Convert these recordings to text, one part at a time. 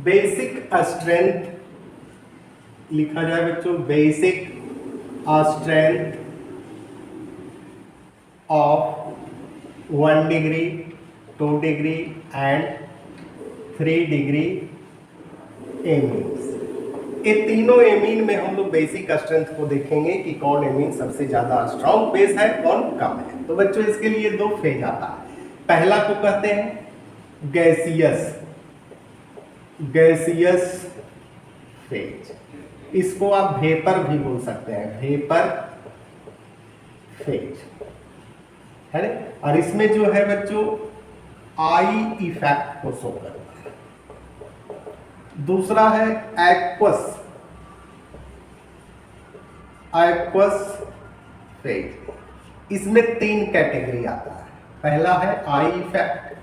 Basic strength लिखा जाए बच्चों, basic strength of 1 degree 2 degree and 3 degree amines. ये तीनों एमीन में हम लोग बेसिक स्ट्रेंथ को देखेंगे कि कौन एमीन सबसे ज्यादा स्ट्रॉन्ग बेस है, कौन कम है। तो बच्चों इसके लिए दो फेज आता है। पहला को कहते हैं गैसियस फेज, इसको आप वेपर भी बोल सकते हैं, वेपर फेज है ना। और इसमें जो है बच्चों आई इफेक्ट को शो करता है। दूसरा है एक्वस फेज, इसमें 3 कैटेगरी आता है। पहला है आई इफेक्ट,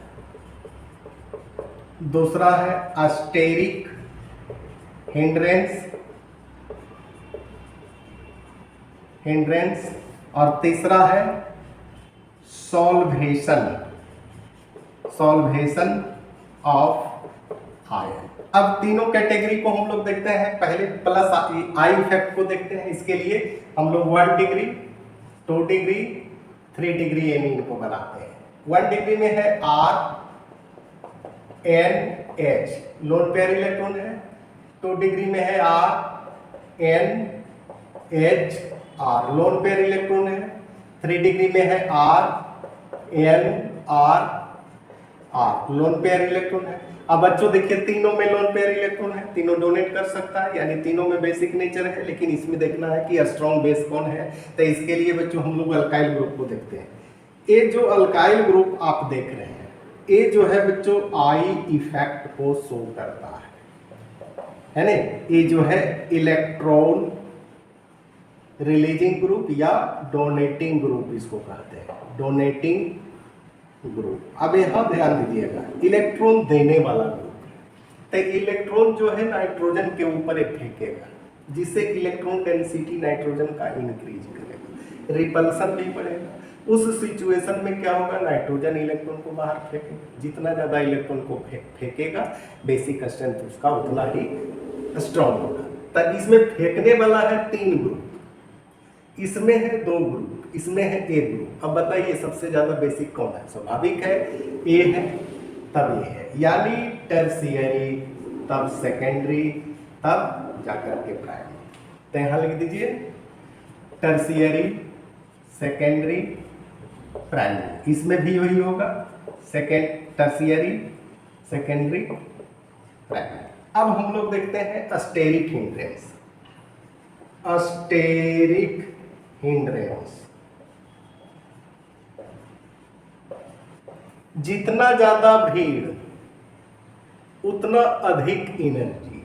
दूसरा है अस्टेरिक हिंड्रेंस और तीसरा है सॉल्वेशन ऑफ आयन। अब तीनों कैटेगरी को हम लोग देखते हैं। पहले प्लस आई इफेक्ट को देखते हैं। इसके लिए हम लोग 1 डिग्री 2 डिग्री 3 डिग्री एमीन को बनाते हैं। 1 डिग्री में है RNH, लोन पेयर इलेक्ट्रॉन है। 2 डिग्री में है RNHR, लोन पेयर इलेक्ट्रॉन है। 3 डिग्री में है RNRR, लोन पेयर इलेक्ट्रॉन है। अब बच्चों देखिए तीनों में लोन पेयर इलेक्ट्रॉन है, तीनों डोनेट कर सकता है, यानी तीनों में बेसिक नेचर है। लेकिन इसमें देखना है कि स्ट्रॉन्ग बेस कौन है। तो इसके लिए बच्चों हम लोग अल्काइल ग्रुप को देखते हैं। ये जो अल्काइल ग्रुप आप देख रहे हैं, ये जो है बच्चों आई इफेक्ट को शो करता है ना। ये जो है इलेक्ट्रॉन रिलीजिंग ग्रुप या डोनेटिंग ग्रुप इसको कहते हैं, डोनेटिंग ग्रुप। अब यहां ध्यान दीजिएगा, इलेक्ट्रॉन देने वाला ग्रुप है। तो इलेक्ट्रॉन जो है नाइट्रोजन के ऊपर फेंकेगा, जिससे इलेक्ट्रॉन डेंसिटी नाइट्रोजन का इंक्रीज करेगा, रिपल्सन भी बढ़ेगा। उस सिचुएशन में क्या होगा, नाइट्रोजन इलेक्ट्रॉन को बाहर फेंकेगा। जितना ज्यादा इलेक्ट्रॉन को फेंकेगा, बेसिक स्ट्रेंथ उसका उतना ही स्ट्रॉन्ग होगा। तब इसमें फेंकने वाला है 3 ग्रुप, इसमें है 2 ग्रुप, इसमें है 1 ग्रुप। अब बताइए सबसे ज्यादा बेसिक कौन है? स्वाभाविक है ए है, तब ये है, यानी टर्शियरी, तब सेकेंडरी, तब जाकर के प्राइमरी। तो यहां लिख दीजिए टर्शियरी, सेकेंडरी, प्राइमरी। इसमें भी वही होगा, टर्शियरी, सेकेंडरी, प्राइमरी। अब हम लोग देखते हैं अस्टेरिक हिंड्रेंस। जितना ज्यादा भीड़ उतना अधिक एनर्जी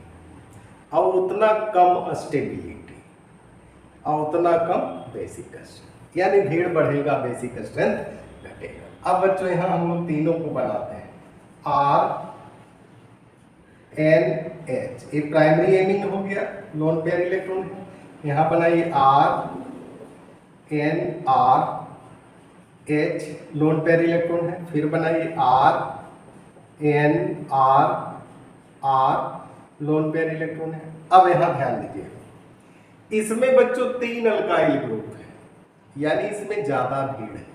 और उतना कम स्टेबिलिटी और उतना कम बेसिक स्ट्रेंथ, यानी भीड़ बढ़ेगा बेसिक स्ट्रेंथ घटेगा। अब बच्चों यहां हम लोग तीनों को बनाते हैं। RNH, ये प्राइमरी एमिंग हो गया, लोन पेयर इलेक्ट्रॉन है। यहां बनाइए RNRH, लोन पेयर इलेक्ट्रॉन है। फिर बनाइए RNRR, लोन पेयर इलेक्ट्रॉन है। अब यहां ध्यान दीजिए, इसमें बच्चों 3 अल्काइल ग्रुप है, यानी इसमें ज्यादा भीड़ है।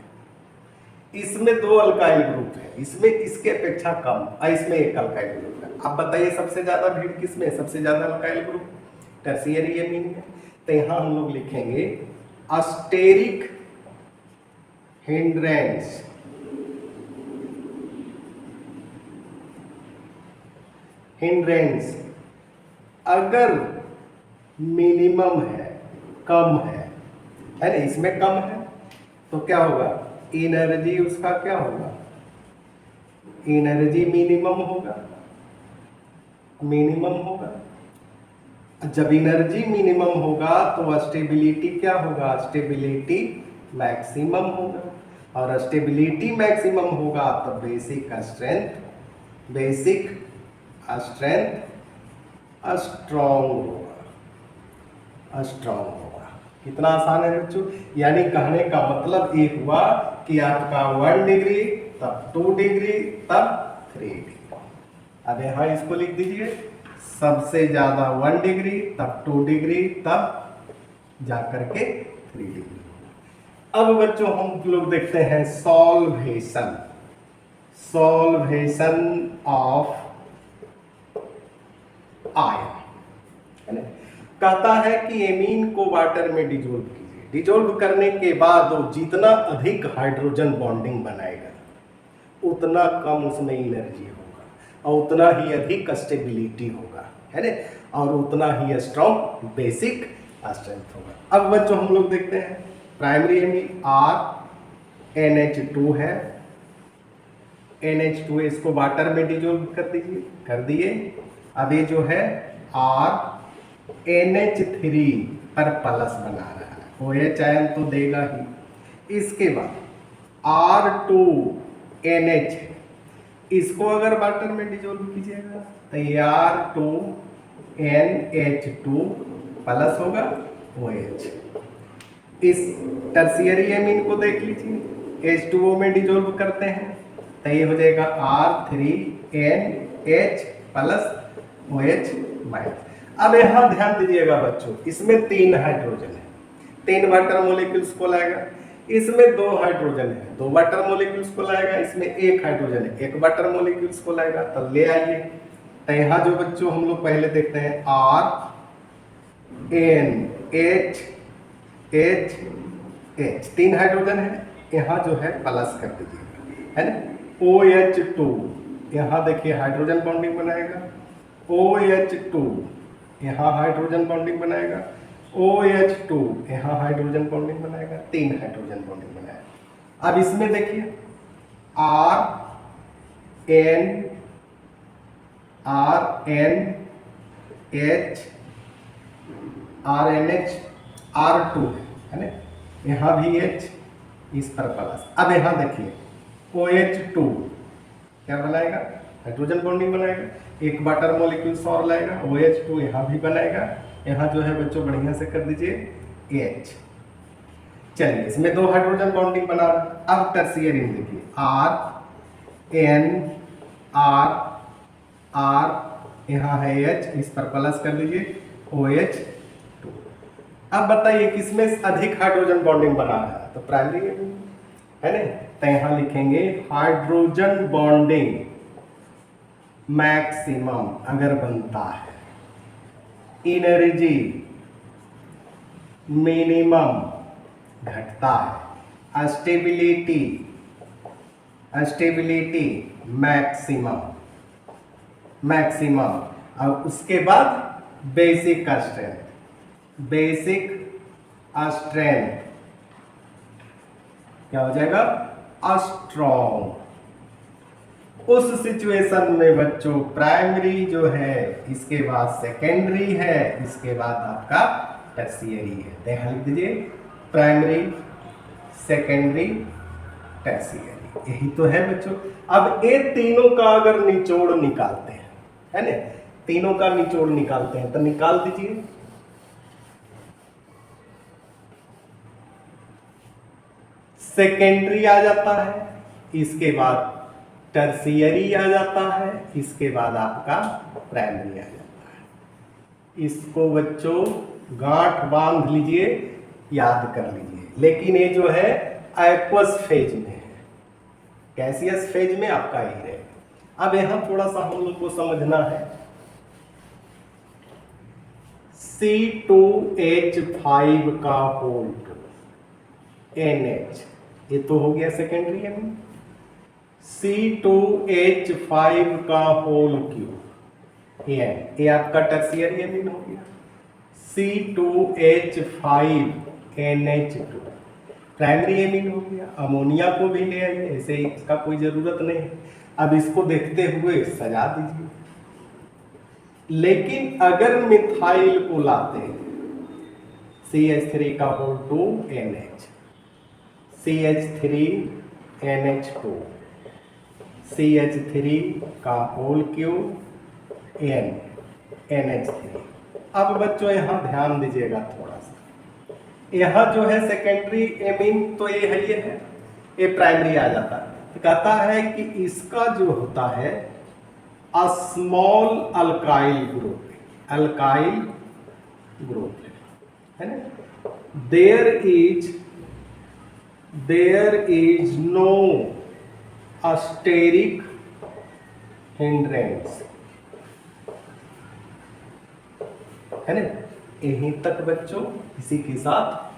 इसमें 2 अल्काइल ग्रुप है, इसमें इसके अपेक्षा कम, और इसमें 1 अल्काइल ग्रुप है। अब बताइए सबसे ज्यादा भीड़ किसमें? सबसे ज्यादा अल्काइल ग्रुप टर्शियरी एमीन में। तो यहां हम लोग लिखेंगे अस्टेरिक हिंड्रेंस अगर मिनिमम है, कम है ना, इसमें कम है तो क्या होगा, एनर्जी उसका क्या होगा, एनर्जी मिनिमम होगा। जब एनर्जी मिनिमम होगा तो स्टेबिलिटी क्या होगा, स्टेबिलिटी मैक्सिमम होगा। और स्टेबिलिटी मैक्सिमम होगा तो बेसिक स्ट्रेंथ स्ट्रॉन्ग होगा। कितना आसान है बच्चों। यानी कहने का मतलब ये हुआ कि आपका 1 डिग्री, तब 2 डिग्री, तब 3 डिग्री। अब यहां इसको लिख दीजिए सबसे ज्यादा 1 डिग्री, तब 2 डिग्री, तब जाकर के 3 डिग्री। अब बच्चों हम लोग देखते हैं सॉल्वेशन ऑफ आयन, है ना। कहता है कि एमीन को वाटर में डिजोल्व कीजिए। डिजोल्व करने के बाद वो जितना अधिक हाइड्रोजन बॉन्डिंग बनाएगा उतना कम उसमें एनर्जी होगा और उतना ही अधिक स्टेबिलिटी होगा, है ना, और उतना ही स्ट्रॉन्ग बेसिक स्ट्रेंथ होगा। अब बच्चों हम लोग देखते हैं प्राइमरी एमीन RNH2 है, NH2 इसको वाटर में डिजोल्व कर दीजिए, कर दिए। अब ये जो है RNH3 पर प्लस बना रहा है, OH आयन तो देगा ही। इसके बाद R2NH, इसको अगर वाटर में डिजोल्व कीजिएगा तो ये R2NH2 प्लस होगा OH। इस टर्शियरी एमीन को देख लीजिए, H2O में डिजोल्व करते हैं तो ये हो जाएगा R3NH प्लस OH माइनस। अब यहाँ ध्यान दीजिएगा बच्चों, इसमें 3 हाइड्रोजन है, 3 वाटर मोलिक्यूल्स को लाएगा। इसमें 2 हाइड्रोजन है, 2 वाटर मोलिक्यूल्स को लाएगा। इसमें 1 हाइड्रोजन है, 1 वाटर मोलिक्यूल्स को लाएगा। तो ले आइए, तो यहाँ जो बच्चों हम लोग पहले देखते हैं RNH H 3 हाइड्रोजन है, यहाँ जो है प्लस कर दीजिएगा, है ना। OH2, यहाँ देखिए हाइड्रोजन बॉन्डिंग बनाएगा, OH2 यहाँ हाइड्रोजन बॉन्डिंग बनाएगा, OH2 यहाँ हाइड्रोजन बॉन्डिंग बनाएगा, 3 हाइड्रोजन बॉन्डिंग बनाएगा। अब इसमें देखिए RNH R2 है ना, यहाँ भी H, इस पर प्लस। अब यहाँ देखिए OH2 क्या बनाएगा, हाइड्रोजन बॉन्डिंग बनाएगा, 1 वाटर मॉलिक्यूल्स और लाएगा, OH2 यहाँ भी बनाएगा। यहाँ जो है बच्चों बढ़िया से कर दीजिए H। चलिए इसमें 2 हाइड्रोजन बॉन्डिंग बना रहा। अब टर्शियरी में देखिए R यहाँ है H, इस पर प्लस कर दीजिए OH2। अब बताइए किसमें अधिक हाइड्रोजन बॉन्डिंग बना रहा है, तो प्राइमरी है ना। तो यहाँ लिखेंगे हाइड्रोजन बॉन्डिंग मैक्सिमम अगर बनता है, एनर्जी मिनिमम घटता है, स्टेबिलिटी मैक्सिमम और उसके बाद बेसिक स्ट्रेंथ क्या हो जाएगा, स्ट्रॉन्ग। उस सिचुएशन में बच्चों प्राइमरी जो है, इसके बाद सेकेंडरी है, इसके बाद आपका टर्शियरी है। देखा लिख दीजिए प्राइमरी, सेकेंडरी, टर्शियरी, यही तो है बच्चों। अब ये तीनों का अगर निचोड़ निकालते हैं, है ना, तीनों का निचोड़ निकालते हैं तो निकाल दीजिए। सेकेंडरी आ जाता है, इसके बाद टर्शियरी आ जाता है, इसके बाद आपका प्राइमरी आ जाता है। इसको बच्चों गांठ बांध लीजिए, याद कर लीजिए। लेकिन ये जो है एक्वस फेज में है, गैसियस फेज में आपका ही रहेगा। अब यहां थोड़ा सा हम लोग को समझना है, C2H5 का होल NH, ये तो हो गया सेकेंडरी एमीन। C2H5 का होल क्यूब ये आपका टर्शियरी एमीन हो गया। C2H5NH2 प्राइमरी एमीन हो गया। अमोनिया को भी ले आइए, ऐसे इसका कोई जरूरत नहीं है। अब इसको देखते हुए सजा दीजिए। लेकिन अगर मिथाइल को लाते हैं, CH3 का होल 2 NH, CH3NH2, CH3 का होल क्यूब NH3। अब बच्चों यहाँ ध्यान दीजिएगा थोड़ा सा, यहाँ जो है सेकेंडरी एमीन तो ये है, ये प्राइमरी आ जाता है। तो कहता है कि इसका जो होता है अ स्मॉल अल्काइल ग्रुप है ना। देयर इज नो अस्टेरिक हिंड्रेंस, है ना। यहीं तक बच्चों, इसी के साथ